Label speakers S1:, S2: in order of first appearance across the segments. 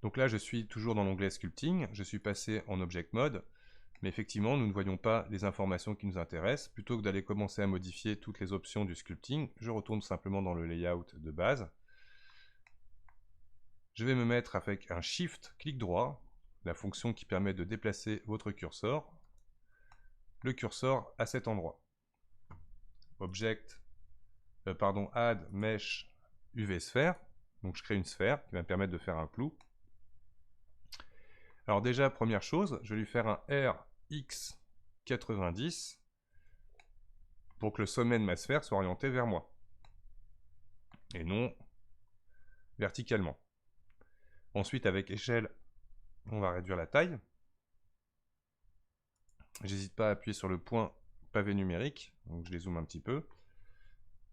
S1: Donc là, je suis toujours dans l'onglet Sculpting, je suis passé en Object Mode, mais effectivement, nous ne voyons pas les informations qui nous intéressent. Plutôt que d'aller commencer à modifier toutes les options du Sculpting, je retourne simplement dans le Layout de base. Je vais me mettre avec un Shift, clic droit, la fonction qui permet de déplacer votre curseur, le curseur à cet endroit. Add Mesh UV Sphere, donc je crée une sphère qui va me permettre de faire un clou. Alors déjà, première chose, je vais lui faire un RX90 pour que le sommet de ma sphère soit orienté vers moi, et non verticalement. Ensuite, avec échelle, on va réduire la taille. J'hésite pas à appuyer sur le point pavé numérique, donc je les zoome un petit peu.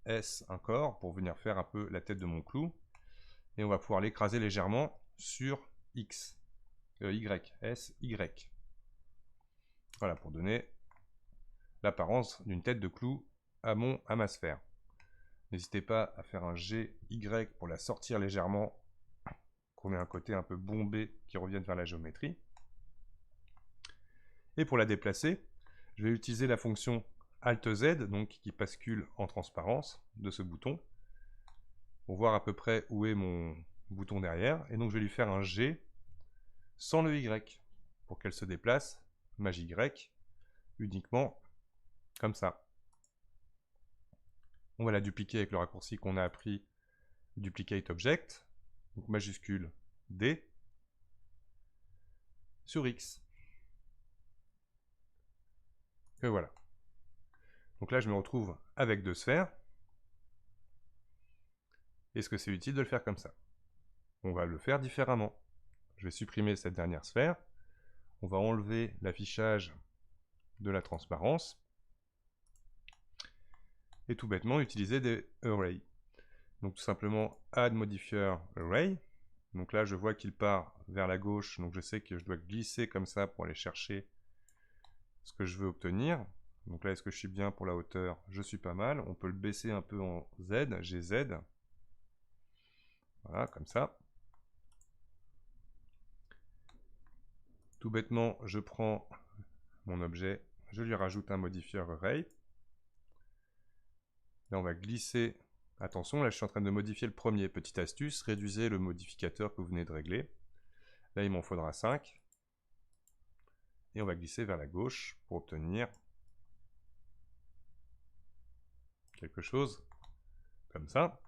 S1: S encore, pour venir faire un peu la tête de mon clou. Et on va pouvoir l'écraser légèrement sur X. Y, S, Y. Voilà, pour donner l'apparence d'une tête de clou à ma sphère. N'hésitez pas à faire un G, Y pour la sortir légèrement, qu'on ait un côté un peu bombé qui revienne vers la géométrie. Et pour la déplacer, je vais utiliser la fonction Alt Z, donc qui bascule en transparence de ce bouton, pour voir à peu près où est mon bouton derrière. Et donc je vais lui faire un G sans le Y, pour qu'elle se déplace, ma Y, uniquement comme ça. On va la dupliquer avec le raccourci qu'on a appris, Duplicate Object, donc majuscule D, sur X. Et voilà. Donc là, je me retrouve avec deux sphères. Est-ce que c'est utile de le faire comme ça? On va le faire différemment. Je vais supprimer cette dernière sphère. On va enlever l'affichage de la transparence. Et tout bêtement, utiliser des arrays. Donc tout simplement, add modifier array. Donc là, je vois qu'il part vers la gauche, donc je sais que je dois glisser comme ça pour aller chercher ce que je veux obtenir. Donc là, est-ce que je suis bien pour la hauteur? Je suis pas mal. On peut le baisser un peu en Z, GZ. Voilà, comme ça. Tout bêtement, je prends mon objet, je lui rajoute un modifier array. Là, on va glisser. Attention, là, je suis en train de modifier le premier. Petite astuce, réduisez le modificateur que vous venez de régler. Là, il m'en faudra 5. Et on va glisser vers la gauche pour obtenir quelque chose comme ça.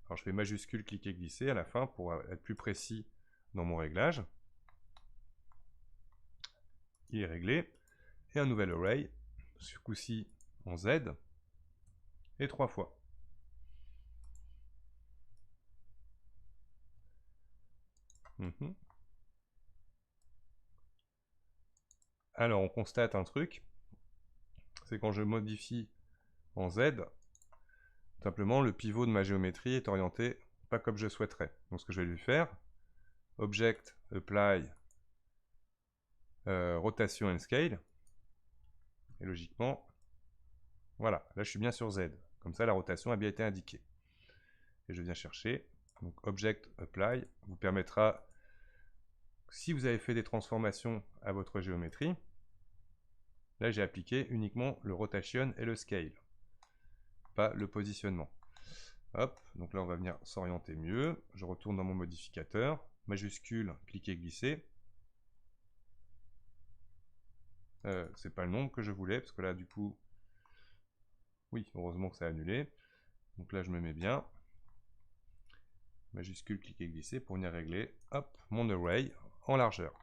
S1: Alors, je fais majuscule, cliquer, glisser à la fin pour être plus précis dans mon réglage. Il est réglé. Et un nouvel array, ce coup-ci en Z, et 3 fois. Alors, on constate un truc, c'est quand je modifie en Z, simplement le pivot de ma géométrie est orienté pas comme je souhaiterais. Donc ce que je vais lui faire, Object, Apply, Rotation and Scale, et logiquement, voilà, là je suis bien sur Z. Comme ça, la rotation a bien été indiquée. Et je viens chercher, donc Object, Apply, vous permettra, si vous avez fait des transformations à votre géométrie, là j'ai appliqué uniquement le Rotation et le Scale, pas le positionnement. Hop, donc là on va venir s'orienter mieux. Je retourne dans mon modificateur, majuscule, cliquer, glisser. C'est pas le nombre que je voulais, parce que là du coup, oui, heureusement que ça a annulé. Donc là je me mets bien. Majuscule, cliquer, glisser pour venir régler, hop, mon array en largeur.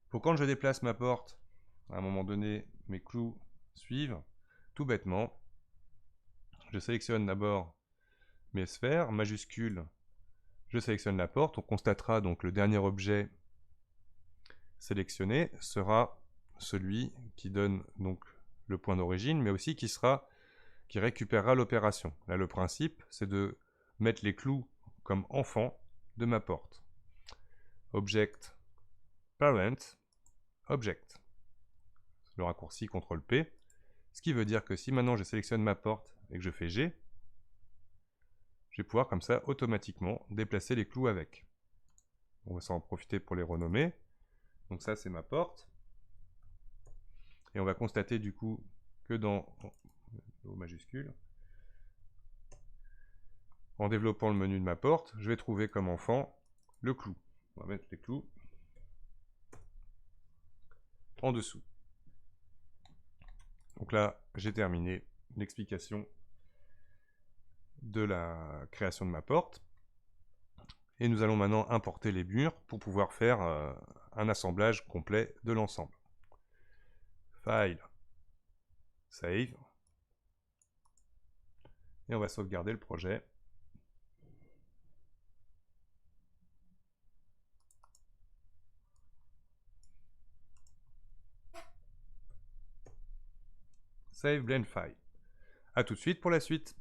S1: Pour quand je déplace ma porte, à un moment donné, mes clous suivent, tout bêtement, je sélectionne d'abord mes sphères, majuscule, je sélectionne la porte, on constatera donc le dernier objet sélectionné sera celui qui donne donc le point d'origine, mais aussi qui récupérera l'opération. Là, le principe, c'est de mettre les clous comme enfant de ma porte. Object, Parent, Object. Le raccourci CTRL-P. Ce qui veut dire que si maintenant je sélectionne ma porte et que je fais G, je vais pouvoir comme ça automatiquement déplacer les clous avec. On va s'en profiter pour les renommer. Donc ça, c'est ma porte. Et on va constater du coup que dans O majuscule, en développant le menu de ma porte, je vais trouver comme enfant le clou. On va mettre les clous en dessous. Donc là, j'ai terminé l'explication de la création de ma porte. Et nous allons maintenant importer les murs pour pouvoir faire un assemblage complet de l'ensemble. File, Save. Et on va sauvegarder le projet. Save Blend File. A tout de suite pour la suite.